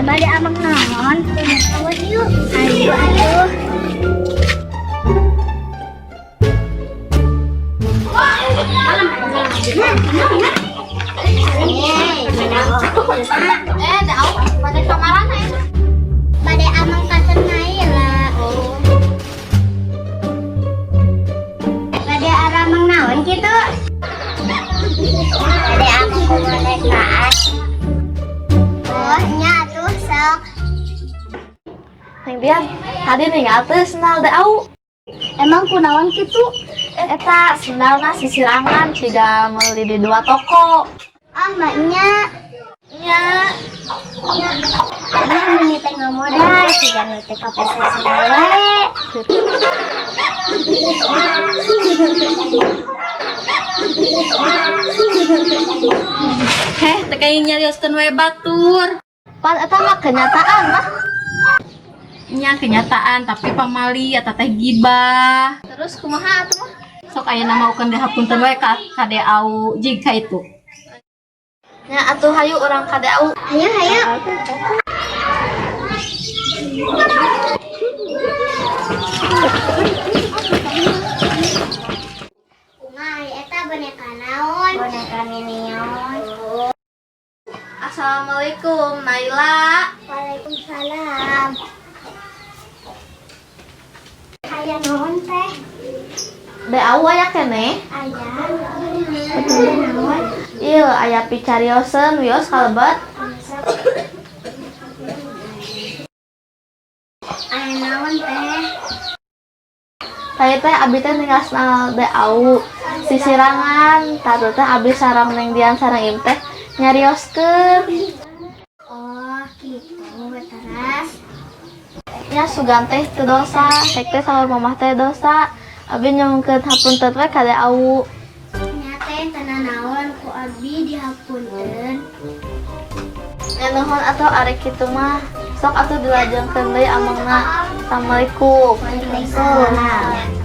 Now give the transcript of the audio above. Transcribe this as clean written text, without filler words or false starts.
Balik abang naon, awas yuk. Ayo, aduh. Pada kamaran ya. Pada amang kasen lah. Pada aramang naon gitu. Pada amang kemerdekaan. Oh, nyatu sok. Neng Dian, tadi ninggal teh sendal Dau. Emang kunaon gitu? Eta sendalna sisirangan tiga meuli di 2 toko. Ah, mbaknya. Nya, Ini meni teh modal, tiga teh kapes sendal wae. Heh, teh kayak nyarioskeun we batur. pan eta mah kenyataan mah. Nya kenyataan tapi pamali eta teh gibah. Terus kumaha atuh mah? Sok aya nama ukeun dihapunten we ka kade au jig ka itu. Nya atuh hayu urang ka Dau. Ayo, ayo. Kumai, eta boneka naon? Boneka Minion. Assalamualaikum Naila. Waalaikumsalam. Aya naon teh? Dau aya keneh. Aya. Naon? Ieu aya picarioseun wios kalebet. Aya naon teh? Tadi teh abi teh ninggal sendal Dau. Sisirangan, tatu teh abi sareng Neng Dian sareng Im teh nyarioskeun. Oh, gitu. Teras. Nya sugan teh teu dosa, hek teh saur mamah teh dosa. Abi nyungkeun hapunten we ka Dau. Nya teh teu naon ku abi dihapunten. Ya nuhun atuh ari kitu mah. Sok atuh dilajengkeun deui amangna. Assalamualaikum. Waalaikumsalam.